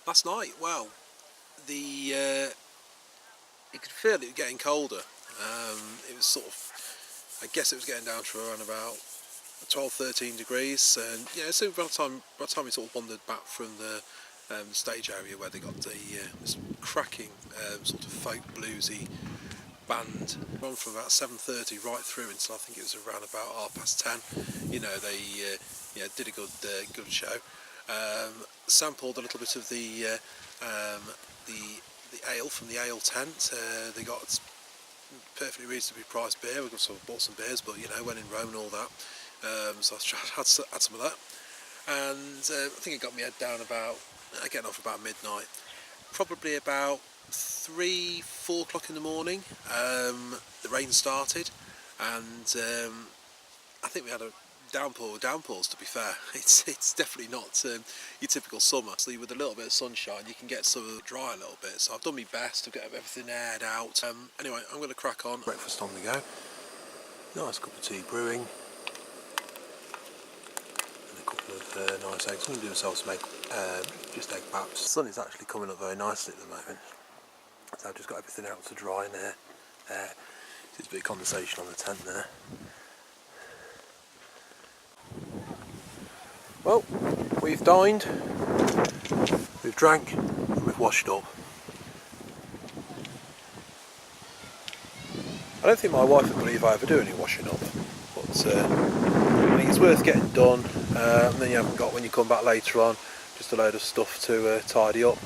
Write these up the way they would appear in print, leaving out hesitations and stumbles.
Last night, well, you could feel it getting colder. It was sort of, I guess it was getting down to around about 12-13 degrees, and so by the time we sort of wandered back from the stage area where they got this cracking sort of folk bluesy band on from about 7:30 right through until I think it was around about 10:30. They did a good show. Sampled a little bit of the ale from the ale tent. They got perfectly reasonably priced beer. We bought some beers, but when in Rome and all that. So I had some of that, and I think it got me head down about getting off about midnight. Probably about 3-4 o'clock in the morning. The rain started, and I think we had a downpours. To be fair, it's definitely not your typical summer. So with a little bit of sunshine, you can get some of it dry a little bit. So I've done my best to get everything aired out. Anyway, I'm going to crack on. Breakfast on the go. Nice cup of tea brewing. Of nice eggs. I'm going to do myself some just egg baps. The sun is actually coming up very nicely at the moment, so I've just got everything out to dry in there. There's a bit of condensation on the tent there. Well, we've dined, we've drank, and we've washed up. I don't think my wife would believe I ever do any washing up, but I think it's worth getting done. And then you haven't got, when you come back later on, just a load of stuff to tidy up.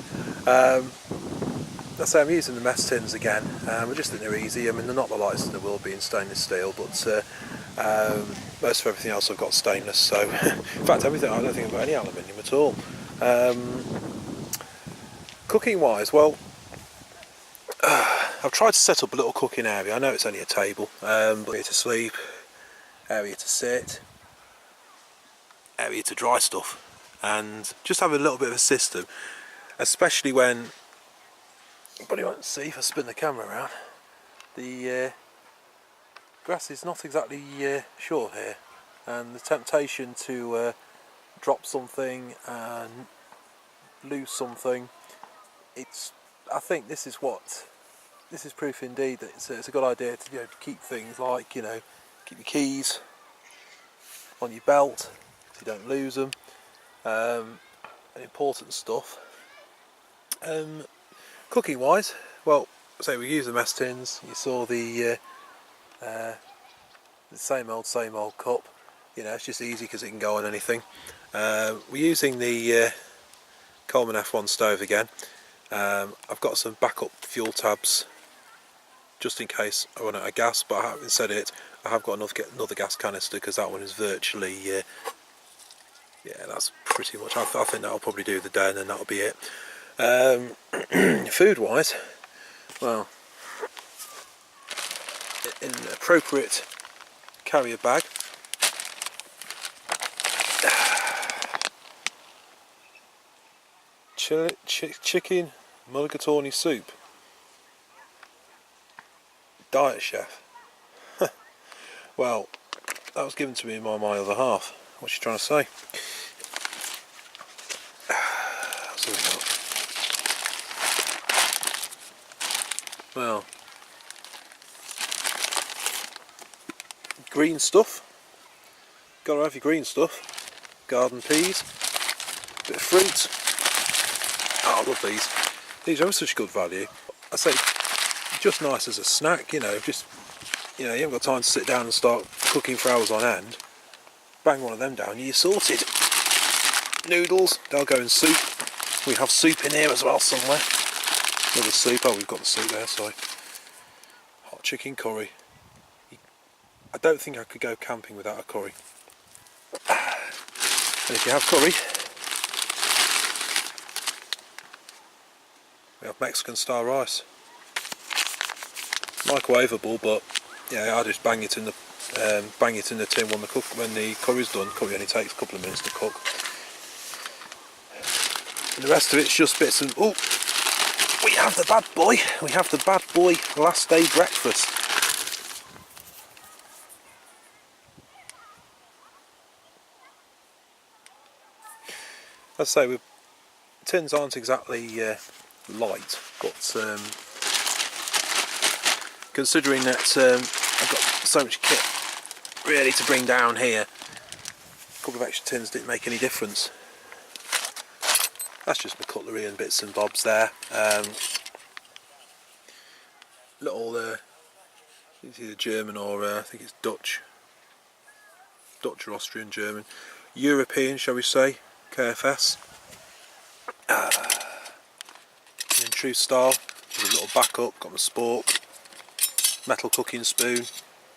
I say I'm using the mess tins again. I just think they're easy. I mean, they're not the lightest in the world being stainless steel, but most of everything else I've got stainless. So, in fact, everything, I don't think I've got any aluminium at all. Cooking wise, well, I've tried to set up a little cooking area. I know it's only a table, but area to sleep, area to sit, area to dry stuff, and just have a little bit of a system, especially when, probably won't see if I spin the camera around, the grass is not exactly short here, and the temptation to drop something and lose something, I think this is proof indeed that it's a good idea to keep things like, keep your keys on your belt so you don't lose them, and important stuff. Cooking wise, well, say we use the mess tins. You saw the same old cup. It's just easy because it can go on anything. We're using the Coleman F1 stove again. I've got some backup fuel tabs just in case I run out of gas, but having said it, I have got another gas canister because that one is virtually, that's pretty much, I think that'll probably do the day, and then that'll be it. Food wise, well, in an appropriate carrier bag, chicken mulligatawny soup, diet chef. Well, that was given to me by my other half. What's she trying to say? Well, green stuff. Gotta have your green stuff. Garden peas, bit of fruit. Oh, I love these. These are such good value. I say, just nice as a snack. You haven't got time to sit down and start cooking for hours on end. Bang one of them down, you're sorted. Noodles, they'll go in soup. We have soup in here as well somewhere. Another soup. Oh, we've got the soup there, sorry. Hot chicken curry. I don't think I could go camping without a curry. And if you have curry, we have Mexican style rice. Microwavable, but yeah, I just bang it in the tin when the curry's done. Curry only takes a couple of minutes to cook. And the rest of it's just bits of. Oh, we have the bad boy. We have the bad boy last day breakfast. As I say, we're tins aren't exactly light, but considering that I've got so much kit really to bring down here, a couple of extra tins didn't make any difference. That's just my cutlery and bits and bobs there. Little, it's either German or I think it's Dutch or Austrian German, European shall we say, KFS. In true style, with a little backup, got my spork, metal cooking spoon.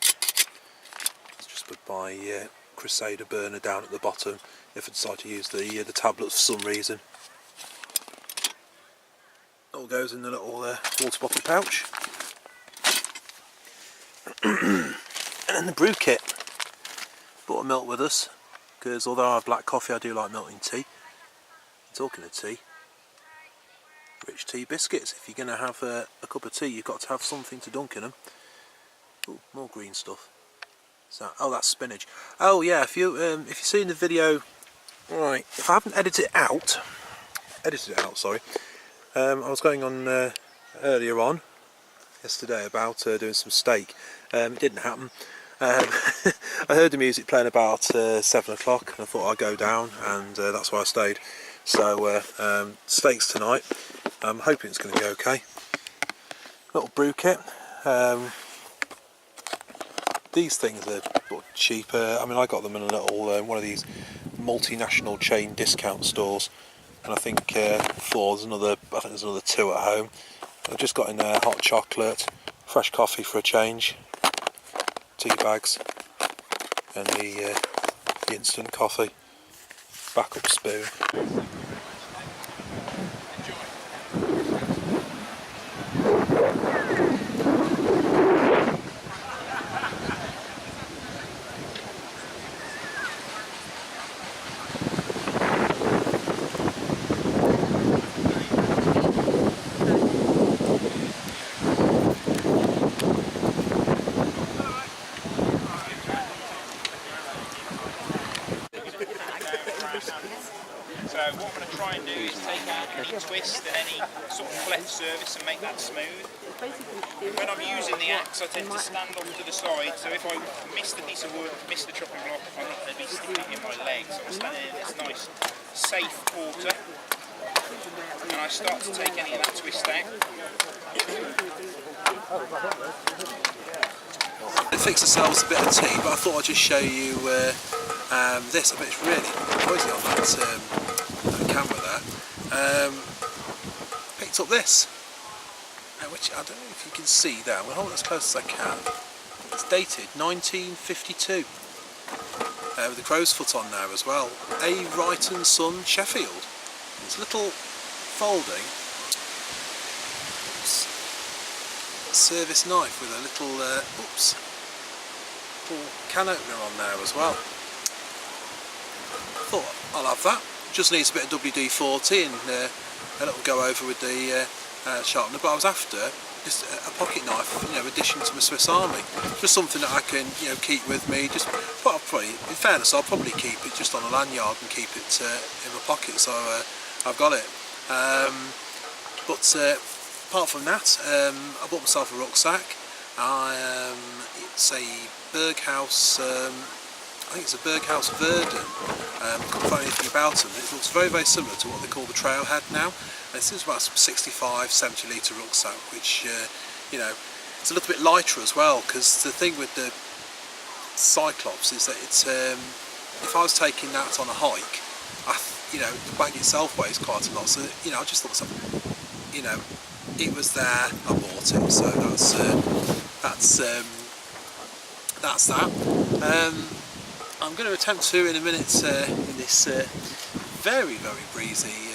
It's just put my Crusader burner down at the bottom if I decide to use the tablets for some reason. All goes in the little water bottle pouch. And then the brew kit. Brought a milk with us, because although I have black coffee, I do like milk in tea. Talking of tea, rich tea biscuits. If you're going to have a cup of tea, you've got to have something to dunk in them. Ooh, more green stuff. So, oh, that's spinach. Oh yeah, if you've seen the video, right? If I haven't edited it out, sorry. I was going on earlier on yesterday about doing some steak. It didn't happen. I heard the music playing about 7 o'clock and I thought I'd go down, and that's why I stayed. So steaks tonight. I'm hoping it's going to be okay. Little brew kit. These things are cheaper. I mean, I got them in a little one of these multinational chain discount stores, and I think there's another 2 at home. I've just got in there hot chocolate, fresh coffee for a change, tea bags, and the instant coffee, backup spoon. So what I'm going to try and do is take out any twist and any sort of cleft surface and make that smooth. When I'm using the axe, I tend to stand off to the side, so if I miss the piece of wood, miss the chopping block, I'm not going to be sticking it in my legs. So I'm standing in this nice, safe quarter, and I start to take any of that twist out. It fixed ourselves a bit of tea, but I thought I'd just show you this. I bet it's really noisy on that camera there. Picked up this, which I don't know if you can see there. I'm going to hold it as close as I can. It's dated 1952, with the crow's foot on there as well. A. Wright and Son, Sheffield. It's a little folding service knife with a little little can opener on there as well. Thought I'll have that. Just needs a bit of WD-40 and a little go over with the sharpener, but I was after just a pocket knife, addition to my Swiss Army, just something that I can keep with me. Just, well, in fairness, I'll probably keep it just on a lanyard and keep it in my pocket, so I've got it. But apart from that, I bought myself a rucksack. It's a Berghaus, I think it's a Berghaus Verden. I couldn't find anything about them. It looks very, very similar to what they call the Trailhead now. And it's about 65, 70 litre rucksack, which, it's a little bit lighter as well, because the thing with the Cyclops is that it's, if I was taking that on a hike, the bag itself weighs quite a lot, so, I just thought it was there, I bought it, so that's that. I'm going to attempt to, in a minute, in this very, very breezy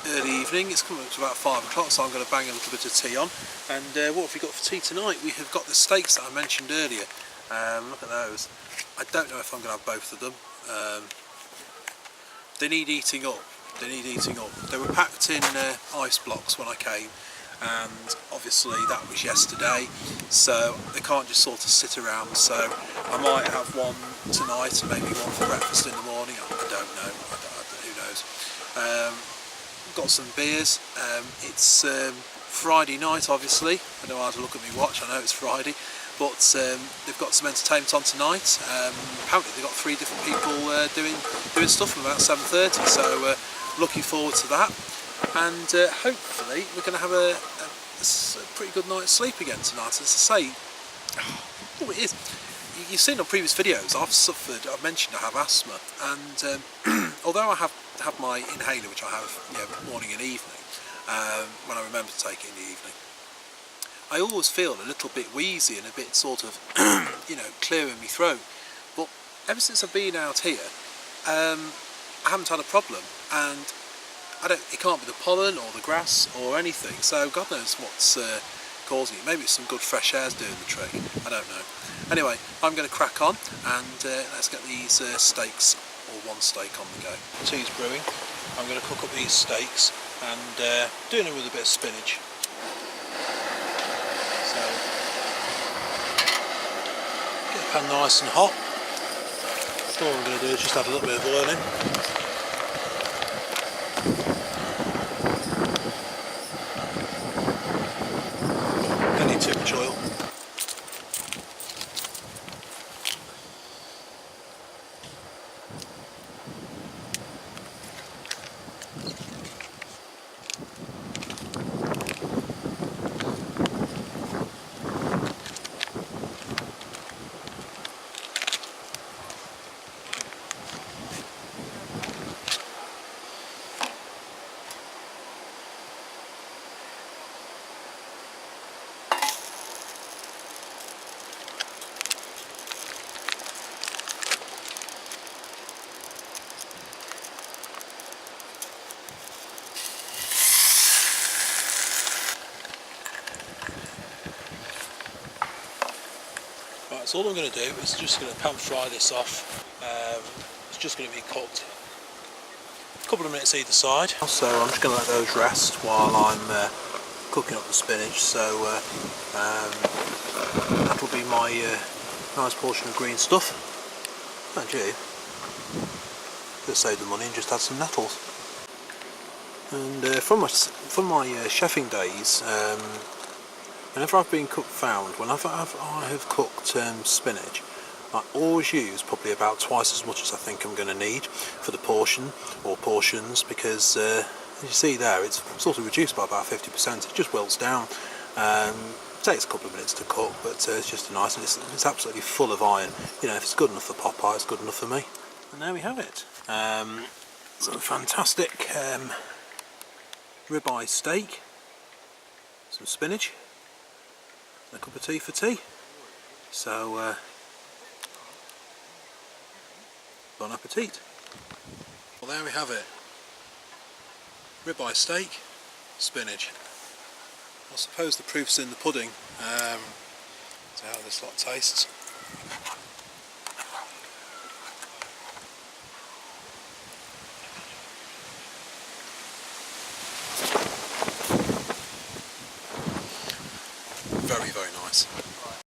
early evening. It's coming up to about 5 o'clock, so I'm going to bang a little bit of tea on. And what have we got for tea tonight? We have got the steaks that I mentioned earlier. Look at those. I don't know if I'm going to have both of them. They need eating up. They were packed in ice blocks when I came, and obviously that was yesterday, so they can't just sort of sit around. So I might have one tonight and maybe one for breakfast in the morning. I don't know. Who knows? got some beers. It's Friday night, obviously. I don't know how to look at my watch, I know it's Friday, but they've got some entertainment on tonight. Apparently they've got 3 different people doing stuff from about 7:30, so looking forward to that. And hopefully we're going to have a pretty good night's sleep again tonight. As I say, oh, it is. You've seen on previous videos, I've mentioned I have asthma, and although I have my inhaler, which I have morning and evening, when I remember to take it in the evening, I always feel a little bit wheezy and a bit sort of, clear in my throat. But ever since I've been out here, I haven't had a problem, and it can't be the pollen or the grass or anything, so God knows what's causing it. Maybe it's some good fresh air's doing the trick, I don't know. Anyway, I'm going to crack on and let's get these steaks, or one steak, on the go. Tea's brewing. I'm going to cook up these steaks and doing it with a bit of spinach. So, get the pan nice and hot. All I'm going to do is just add a little bit of oil in. Don't need too much oil. Right, so all I'm going to do is just going to pan fry this off. It's just going to be cooked a couple of minutes either side. So I'm just going to let those rest while I'm cooking up the spinach. So that'll be my nice portion of green stuff. And you could have saved the money and just had some nettles. And from my chefing days, whenever I've been whenever I have cooked spinach, I always use probably about twice as much as I think I'm going to need for the portion or portions, because as you see there, it's sort of reduced by about 50%. It just wilts down. It takes a couple of minutes to cook, but it's just nice, and it's absolutely full of iron. You know, if it's good enough for Popeye, it's good enough for me. And there we have it. Some fantastic ribeye steak, some spinach, and a cup of tea for tea. So bon appetit. Well, there we have it. Ribeye steak, spinach. I suppose the proof's in the pudding. So how this lot tastes.